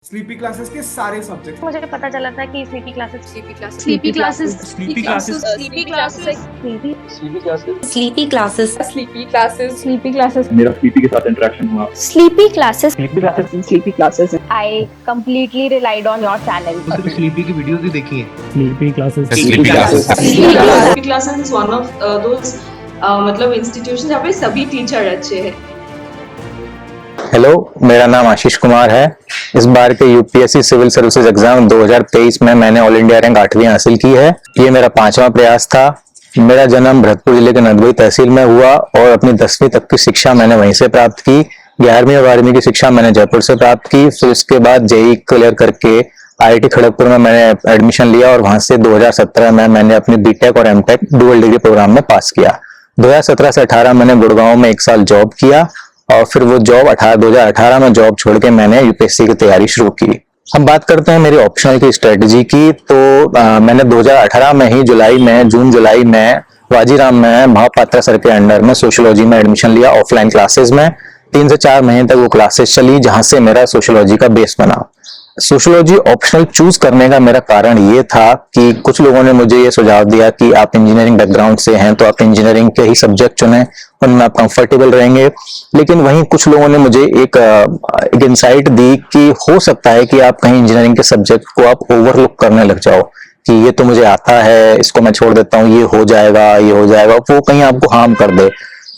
Sleepy classes के सारे subject. मुझे पता चला था कि sleepy classes sleepy classes sleepy classes sleepy classes sleepy classes sleepy classes sleepy classes sleepy classes sleepy classes मेरा स्लीपी के साथ इंटरेक्शन हुआ। Sleepy classes sleepy classes I completely relied on your channel. Sleepy की videos भी देखी है। Sleepy classes sleepy classes is one of those मतलब institution जहाँ पे सभी टीचर अच्छे हैं। हेलो, मेरा नाम आशीष कुमार है। इस बार के यूपीएससी सिविल सर्विसेज एग्जाम 2023 में मैंने ऑल इंडिया रैंक 8वीं हासिल की है। ये मेरा 5वां प्रयास था। मेरा जन्म भरतपुर जिले के नदबई तहसील में हुआ और अपनी 10वीं तक की शिक्षा मैंने वहीं से प्राप्त की। 11वीं और 12वीं की शिक्षा मैंने जयपुर से प्राप्त की। फिर इसके बाद जेईई क्लियर करके आईआईटी खड़गपुर में मैंने एडमिशन लिया और वहां से 2017 में मैंने अपनी बीटेक और एमटेक डुअल डिग्री प्रोग्राम में पास किया। 2017 से 18 मैंने गुड़गांव में 1 साल जॉब किया और फिर वो जॉब 2018 में जॉब छोड़ के मैंने यूपीएससी की तैयारी शुरू की। हम बात करते हैं मेरी ऑप्शनल की स्ट्रेटजी की। तो मैंने 2018 में ही जून जुलाई में वाजीराम में महापात्रा सर के अंडर में सोशियोलॉजी में एडमिशन लिया ऑफलाइन क्लासेस में। 3 से 4 महीने तक वो क्लासेस चली, जहां से मेरा सोशियोलॉजी का बेस बना। सोशियोलॉजी ऑप्शनल चूज करने का मेरा कारण ये था कि कुछ लोगों ने मुझे ये सुझाव दिया कि आप इंजीनियरिंग बैकग्राउंड से हैं तो आप इंजीनियरिंग के ही सब्जेक्ट चुनें, उनमें आप कंफर्टेबल रहेंगे। लेकिन वहीं कुछ लोगों ने मुझे एक इंसाइट दी कि हो सकता है कि आप कहीं इंजीनियरिंग के सब्जेक्ट को आप ओवरलुक करने लग जाओ कि ये तो मुझे आता है, इसको मैं छोड़ देता हूँ, ये हो जाएगा, वो कहीं आपको हार्म कर दे।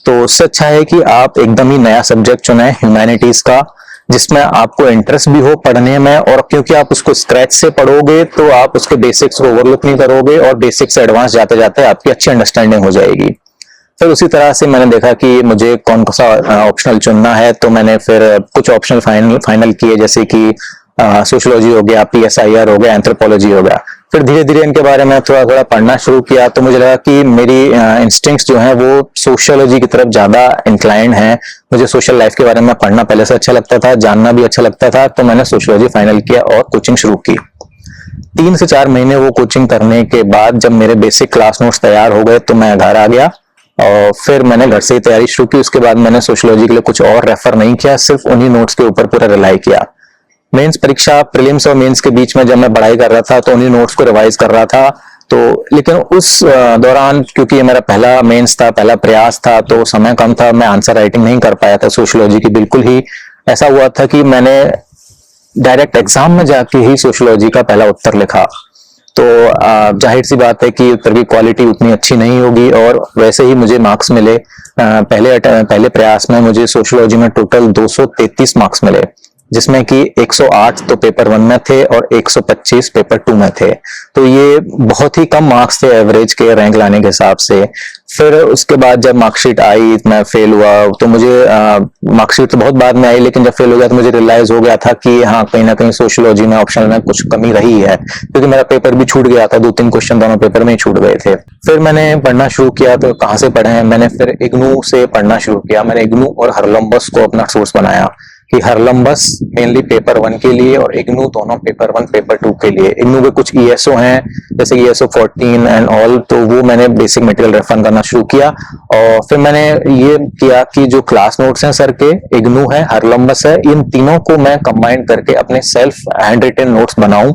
तो उससे अच्छा है कि आप एकदम ही नया सब्जेक्ट चुने ह्यूमैनिटीज का, जिसमें आपको इंटरेस्ट भी हो पढ़ने में, और क्योंकि आप उसको स्क्रैच से पढ़ोगे तो आप उसके बेसिक्स को ओवरलुक नहीं करोगे और बेसिक से एडवांस जाते जाते आपकी अच्छी अंडरस्टैंडिंग हो जाएगी। फिर उसी तरह से मैंने देखा कि मुझे कौन सा ऑप्शनल चुनना है, तो मैंने फिर कुछ ऑप्शनल फाइनल किए, जैसे कि सोशियोलॉजी हो गया, पीएसआईआर हो गया, एंथ्रोपोलॉजी हो गया। फिर धीरे धीरे इनके बारे में थोड़ा थोड़ा पढ़ना शुरू किया तो मुझे लगा कि मेरी इंस्टिंक्ट्स जो हैं वो सोशियोलॉजी की तरफ ज्यादा इंक्लाइंड हैं। मुझे सोशल लाइफ के बारे में पढ़ना पहले से अच्छा लगता था, जानना भी अच्छा लगता था, तो मैंने सोशियोलॉजी फाइनल किया और कोचिंग शुरू की। 3 से 4 महीने वो कोचिंग करने के बाद जब मेरे बेसिक क्लास नोट्स तैयार हो गए तो मैं घर आ गया और फिर मैंने घर से ही तैयारी शुरू की। उसके बाद मैंने सोशियोलॉजी के लिए कुछ और रेफर नहीं किया, सिर्फ उन्हीं नोट्स के ऊपर पूरा रिलाई किया। मेंस परीक्षा, प्रीलिम्स और मेंस के बीच में जब मैं पढ़ाई कर रहा था तो उन्हीं नोट्स को रिवाइज कर रहा था। तो लेकिन उस दौरान क्योंकि ये मेरा पहला मेंस था, पहला प्रयास था, तो समय कम था, मैं आंसर राइटिंग नहीं कर पाया था सोशियोलॉजी की। बिल्कुल ही ऐसा हुआ था कि मैंने डायरेक्ट एग्जाम में जाके ही सोशियोलॉजी का पहला उत्तर लिखा। तो जाहिर सी बात है कि उत्तर की क्वालिटी उतनी अच्छी नहीं होगी और वैसे ही मुझे मार्क्स मिले। पहले प्रयास में मुझे सोशियोलॉजी में टोटल 233 मार्क्स मिले, जिसमें कि 108 तो पेपर 1 में थे और 125 पेपर 2 में थे। तो ये बहुत ही कम मार्क्स थे एवरेज के रैंक लाने के हिसाब से। फिर उसके बाद जब मार्कशीट आई, मैं फेल हुआ, तो मुझे मार्कशीट तो बहुत बाद में आई, लेकिन जब फेल हो गया तो मुझे रियलाइज हो गया था कि हाँ, कहीं ना कहीं सोशियोलॉजी में ऑप्शन में कुछ कमी रही है, क्योंकि मेरा पेपर भी छूट गया था। 2-3 क्वेश्चन दोनों पेपर में ही छूट गए थे। फिर मैंने पढ़ना शुरू किया, तो कहाँ से पढ़े? मैंने फिर इग्नू से पढ़ना शुरू किया। मैंने इग्नू और हरलम्बस को अपना सोर्स बनाया कि हरलम्बस मेनली पेपर 1 के लिए और इग्नू दोनों पेपर 1 पेपर 2 के लिए। इग्नू के कुछ ईएसओ हैं, जैसे कि ईएसओ 14 एंड ऑल, तो वो मैंने बेसिक मटेरियल रेफर करना शुरू किया। और फिर मैंने ये किया कि जो क्लास नोट्स हैं सर के, इग्नू है, हरलम्बस है, इन तीनों को मैं कंबाइन करके अपने सेल्फ हैंड रिटन नोट्स बनाऊं,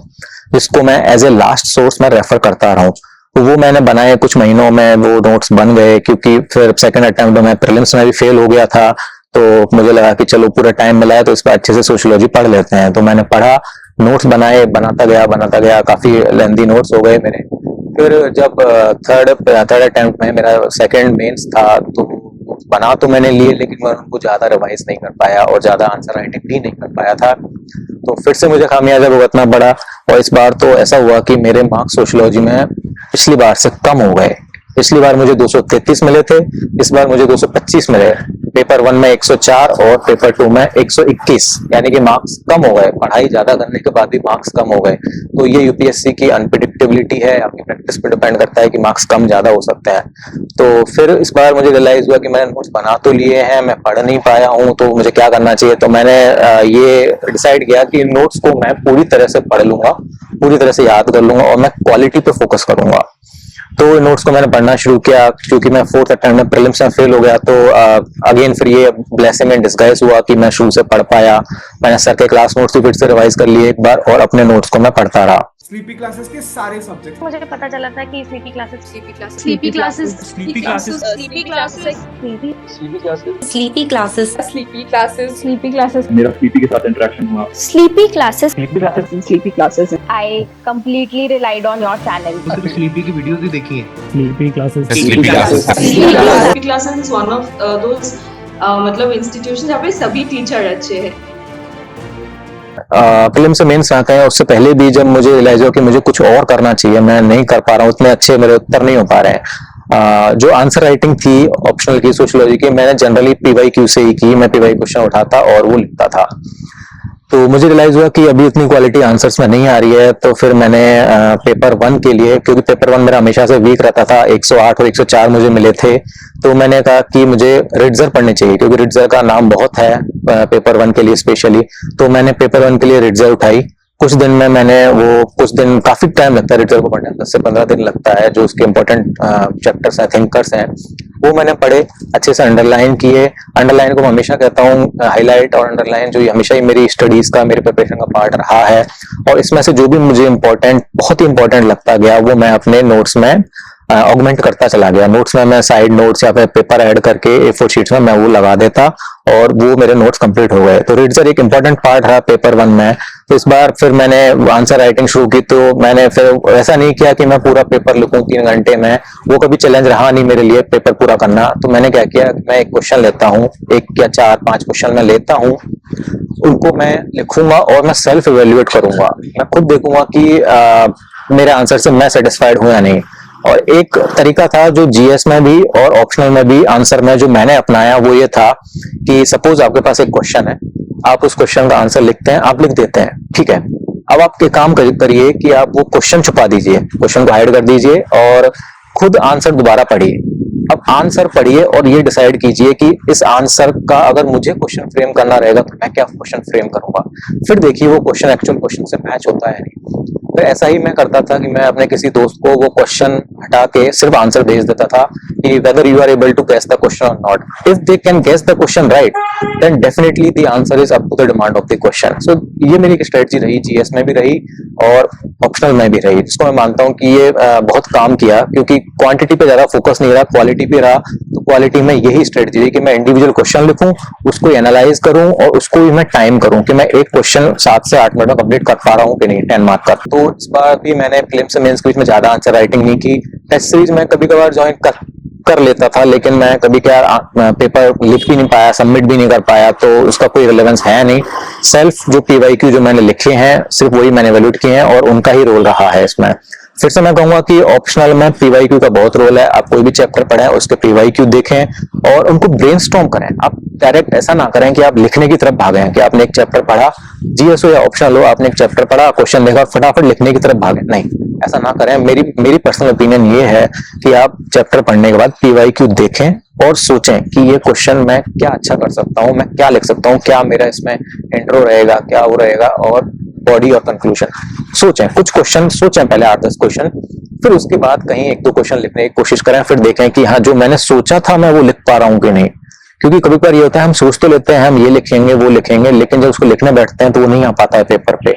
जिसको मैं एज ए लास्ट सोर्स में रेफर करता रहूं। तो वो मैंने बनाए, कुछ महीनों में वो नोट्स बन गए, क्योंकि फिर सेकंड अटेम्प्ट में प्रीलिम्स में भी फेल हो गया था। तो मुझे लगा कि चलो पूरा टाइम मिला है तो इस पर अच्छे से सोशियोलॉजी पढ़ लेते हैं। तो मैंने पढ़ा, नोट्स बनाए, बनाता गया, काफी लेंथी नोट्स हो गए मेरे। फिर जब थर्ड अटेम्प्ट में मेरा सेकंड मेंस था तो बना तो मैंने लिए, लेकिन मैं उनको ज्यादा रिवाइज नहीं कर पाया और ज्यादा आंसर राइटिंग भी नहीं कर पाया था। तो फिर से मुझे खामियाजा भुगतना पड़ा और इस बार तो ऐसा हुआ कि मेरे मार्क्स सोशियोलॉजी में पिछली बार से कम हो गए। पिछली बार मुझे 233 मिले थे, इस बार मुझे 225 मिले। पेपर 1 में 104 और पेपर 2 में 121, यानी कि मार्क्स कम हो गए। पढ़ाई ज्यादा करने के बाद भी मार्क्स कम हो गए। तो ये यूपीएससी की अनप्रिडिक्टेबिलिटी है, आपकी प्रैक्टिस पे डिपेंड करता है कि मार्क्स कम ज्यादा हो सकते हैं। तो फिर इस बार मुझे रियलाइज हुआ कि मैंने नोट्स बना तो लिए हैं, मैं पढ़ नहीं पाया हूँ, तो मुझे क्या करना चाहिए। तो मैंने ये डिसाइड किया कि नोट्स को मैं पूरी तरह से पढ़ लूंगा, पूरी तरह से याद कर लूंगा और मैं क्वालिटी पे फोकस करूंगा। तो नोट्स को मैंने पढ़ना शुरू किया। क्योंकि मैं 4th अटेम्प्ट में प्रीलिम्स में फेल हो गया, तो अगेन फिर ये ब्लेसिंग इन डिस्गाइज हुआ कि मैं शुरू से पढ़ पाया। मैंने सर के क्लास नोट्स भी फिर से रिवाइज कर लिए एक बार, और अपने नोट्स को मैं पढ़ता रहा। स्लीपी क्लासेस के सारे सब्जेक्ट मुझे पता चला था कि sleepy classes Sleepy classes. Sleepy classes Sleepy classes. Sleepy classes Sleepy classes. Sleepy classes. Sleepy classes मेरा स्लीपी के साथ इंटरेक्शन हुआ। Sleepy classes. Sleepy classes sleepy classes I completely relied on your channel. सिर्फ स्लीपी की videos ही देखी हैं। Sleepy classes Sleepy classes is one of those मतलब institution जहाँ पे सभी टीचर अच्छे हैं। फिल्म से मेंस आते हैं, उससे पहले भी जब मुझे रियलाइज हो कि मुझे कुछ और करना चाहिए, मैं नहीं कर पा रहा हूँ, उतने अच्छे मेरे उत्तर नहीं हो पा रहे हैं। जो आंसर राइटिंग थी ऑप्शनल की, सोशियोलॉजी की, मैंने जनरली पीवाईक्यू से ही की। मैं पीवाई क्वेश्चन उठाता और वो लिखता था। तो मुझे रियलाइज हुआ कि अभी इतनी क्वालिटी आंसर्स में नहीं आ रही है, तो फिर मैंने पेपर 1 के लिए, क्योंकि पेपर 1 मेरा हमेशा से वीक रहता था, 108 और 104 मुझे मिले थे, तो मैंने कहा कि मुझे रिट्जर पढ़ने चाहिए, क्योंकि रिट्जर का नाम बहुत है पेपर 1 के लिए स्पेशली। तो मैंने पेपर 1 के लिए रिट्जर उठाई। कुछ दिन में कुछ दिन, काफी टाइम लगता है रिट्जर को पढ़ने में, 10 से 15 दिन लगता है। जो उसके इंपॉर्टेंट चैप्टर्स हैं, थिंकर्स हैं, वो मैंने पढ़े, अच्छे से अंडरलाइन किए। अंडरलाइन को मैं हमेशा कहता हूँ, हाईलाइट और अंडरलाइन जो हमेशा ही मेरी स्टडीज का, मेरे प्रिपरेशन का पार्ट रहा है। और इसमें से जो भी मुझे बहुत ही इंपॉर्टेंट लगता गया, वो मैं अपने नोट्स में ऑगमेंट करता चला गया। नोट्स में मैं साइड नोट्स या फिर पेपर ऐड करके A4 शीट्स में मैं वो लगा देता, और वो मेरे नोट्स कंप्लीट हो गए। तो रिट्जर एक इंपॉर्टेंट पार्ट रहा पेपर 1 में। तो इस बार फिर मैंने आंसर राइटिंग शुरू की, तो मैंने फिर ऐसा नहीं किया कि मैं पूरा पेपर लिखूं 3 घंटे में, वो कभी चैलेंज रहा नहीं मेरे लिए पेपर पूरा करना। तो मैंने क्या किया, मैं एक क्वेश्चन लेता हूँ, 1 या 4-5 क्वेश्चन मैं लेता हूँ, उनको मैं लिखूंगा और मैं सेल्फ इवेल्युएट करूंगा। मैं खुद देखूंगा कि मेरे आंसर से मैं सेटिस्फाइड हूं या नहीं। और एक तरीका था जो जीएस में भी और ऑप्शनल में भी आंसर में जो मैंने अपनाया, वो ये था कि सपोज आपके पास एक क्वेश्चन है, आप उस क्वेश्चन का आंसर लिखते हैं, आप लिख देते हैं, ठीक है। अब आप एक काम करिए कि आप वो क्वेश्चन छुपा दीजिए, क्वेश्चन को हाइड कर दीजिए और खुद आंसर दोबारा पढ़िए। अब आंसर पढ़िए और ये डिसाइड कीजिए कि इस आंसर का अगर मुझे क्वेश्चन फ्रेम करना रहेगा तो मैं क्या क्वेश्चन फ्रेम करूंगा। फिर देखिए वो क्वेश्चन एक्चुअल क्वेश्चन से मैच होता है नहीं। तो ऐसा ही मैं करता था कि मैं अपने किसी दोस्त को वो क्वेश्चन हटा के सिर्फ आंसर भेज देता था कि whether you are able to guess the question और not. If they can guess the question right, then definitely the answer is up to the demand of the question. So ये मेरी स्ट्रेटजी रही, GS में भी रही और optional में भी रही, जिसको मैं मानता हूँ कि ये बहुत काम किया, क्योंकि क्वांटिटी पे ज्यादा फोकस नहीं रहा, क्वालिटी पे रहा। तो क्वालिटी में यही स्ट्रेटजी रही कि मैं इंडिविजुअल क्वेश्चन लिखूं, उसको एनालाइज करूं और उसको भी मैं टाइम करूं कि मैं एक क्वेश्चन 7 से 8 मिनट में कंप्लीट कर पा रहा हूं कि नहीं 10 मार्क का। तो इस बार भी मैंने प्रीलिम्स से मेंस के बीच में ज्यादा आंसर राइटिंग नहीं की। टेस्ट सीरीज में कभी कभार ज्वाइन कर लेता था, लेकिन मैं कभी क्या पेपर लिख भी नहीं पाया, सबमिट भी नहीं कर पाया, तो उसका कोई रिलेवेंस है नहीं। सेल्फ जो पीवाईक्यू जो मैंने लिखे हैं, सिर्फ वही मैंने वैल्यूएट किए हैं और उनका ही रोल रहा है इसमें। फिर से मैं कहूंगा कि ऑप्शनल में पीवाईक्यू का बहुत रोल है। आप कोई भी चैप्टर पढ़ें, उसके पीवाईक्यू देखें और उनको ब्रेनस्टॉर्म करें। आप डायरेक्ट ऐसा ना करें कि आप लिखने की तरफ भागें, कि आपने एक चैप्टर पढ़ा, जीएस हो या ऑप्शनल हो, आपने एक चैप्टर पढ़ा, क्वेश्चन देखा, फटाफट लिखने की तरफ भागें, नहीं, ऐसा ना करें। मेरी पर्सनल ओपिनियन ये है कि आप चैप्टर पढ़ने के बाद पीवाईक्यू देखें और सोचें कि ये क्वेश्चन मैं क्या अच्छा कर सकता हूँ, मैं क्या लिख सकता हूँ, क्या मेरा इसमें इंट्रो रहेगा, क्या वो रहेगा, और बॉडी और कंक्लूजन सोचें। कुछ क्वेश्चन सोचें पहले, 8-10 क्वेश्चन, फिर उसके बाद कहीं 1-2 क्वेश्चन लिखने की कोशिश करें, फिर देखें कि हाँ जो मैंने सोचा था मैं वो लिख पा रहा हूँ कि नहीं। क्योंकि कभी कभार ये होता है, हम सोच तो लेते हैं हम ये लिखेंगे वो लिखेंगे, लेकिन जब उसको लिखने बैठते हैं तो वो नहीं आ पाता है पेपर पे।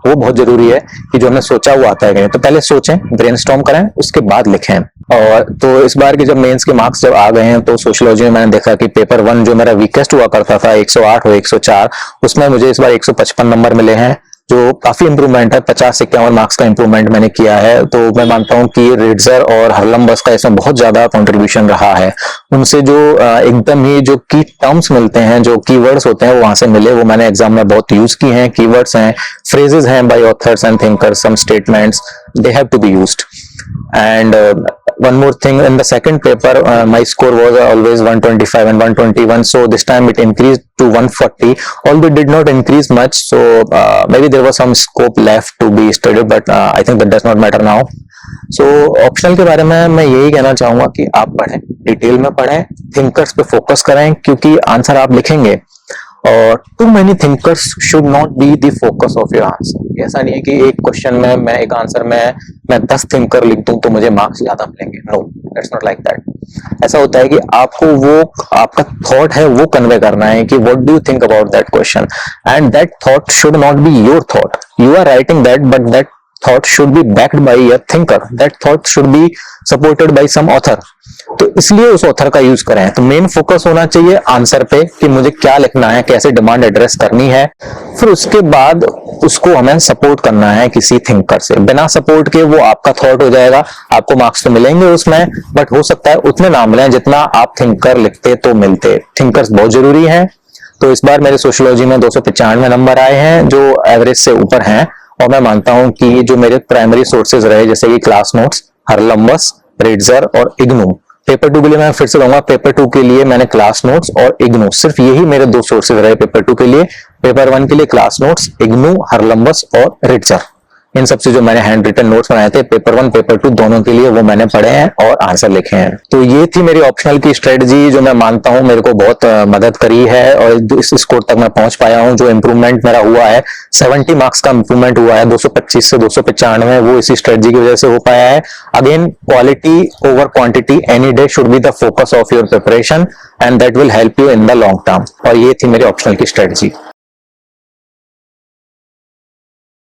वो बहुत जरूरी है कि जो हमने सोचा वो आता है कि नहीं। तो पहले सोचें, ब्रेनस्टॉर्म करें, उसके बाद लिखें। और तो इस बार के जब मेंस के मार्क्स जब आ गए हैं, तो सोशियोलॉजी में मैंने देखा कि पेपर 1 जो मेरा वीकेस्ट हुआ करता था 108 और 104, उसमें मुझे इस बार 155 नंबर मिले हैं, जो काफी इंप्रूवमेंट है। 50-51 मार्क्स का इंप्रूवमेंट मैंने किया है। तो मैं मानता हूं कि रिट्जर और हर्लम्बस का इसमें बहुत ज्यादा कंट्रीब्यूशन रहा है। उनसे जो एकदम ही जो की टर्म्स मिलते हैं, जो कीवर्ड्स होते हैं, वो वहां से मिले, वो मैंने एग्जाम में बहुत यूज की हैं। कीवर्ड्स हैं, फ्रेजेस हैं by authors and thinkers, some statements, they have to be used. And one more thing, in the second paper my score was always 125 and 121, so this time it increased to 140, although it did not increase much, so maybe there was some scope left to be studied, but I think that does not matter now. So optional के बारे में मैं यही कहना चाहूंगा कि आप पढ़ें, डिटेल में पढ़ें, थिंकर्स पे फोकस करें, क्योंकि आंसर आप लिखेंगे और too many thinkers should not be the focus of your answer. ऐसा नहीं है कि एक क्वेश्चन में मैं एक आंसर में मैं 10 थिंकर लिख दूं तो मुझे मार्क्स ज्यादा मिलेंगे। No, it's not like that. ऐसा होता है कि आपको वो आपका थॉट है वो कन्वे करना है कि what do you think about that question, and that thought should not be your thought. You are writing that, but that thought should be backed by a thinker, that thought should be supported by some author। तो इसलिए उस author का use करें। तो main focus होना चाहिए answer पे कि मुझे क्या लिखना है, कैसे डिमांड एड्रेस करनी है, फिर उसके बाद उसको हमें सपोर्ट करना है किसी थिंकर से। बिना सपोर्ट के वो आपका थॉट हो जाएगा, आपको मार्क्स तो मिलेंगे उसमें, बट हो सकता है उतने ना मिले जितना आप थिंकर लिखते तो मिलते। थिंकर्स बहुत जरूरी है। तो इस बार मेरे सोशियोलॉजी में 295 नंबर आए हैं, जो एवरेज से ऊपर हैं, और मैं मानता हूं कि ये जो मेरे प्राइमरी सोर्सेज रहे, जैसे कि क्लास नोट्स, हरलंबस, रिट्जर और इग्नू। पेपर 2 के लिए मैं फिर से कहूंगा, पेपर 2 के लिए मैंने क्लास नोट्स और इग्नू, सिर्फ यही मेरे 2 सोर्सेज रहे पेपर 2 के लिए। पेपर 1 के लिए क्लास नोट्स, इग्नू, हरलंबस और रिट्जर। इन सबसे जो मैंने हैंड रिटन नोट्स बनाए थे पेपर 1 पेपर 2 दोनों के लिए, वो मैंने पढ़े हैं और आंसर लिखे हैं। तो ये थी मेरी ऑप्शनल की स्ट्रेटजी, जो मैं मानता हूं मेरे को बहुत मदद करी है और इस स्कोर तक मैं पहुंच पाया हूं। जो इंप्रूवमेंट मेरा हुआ है, 70 मार्क्स का इंप्रूवमेंट हुआ है, 225 से 295, वो इसी स्ट्रेटजी की वजह से हो पाया है। Again, quality over quantity any day should be the focus of your preparation, and that will help you in the long term. और ये थी मेरी ऑप्शनल की स्ट्रेटजी।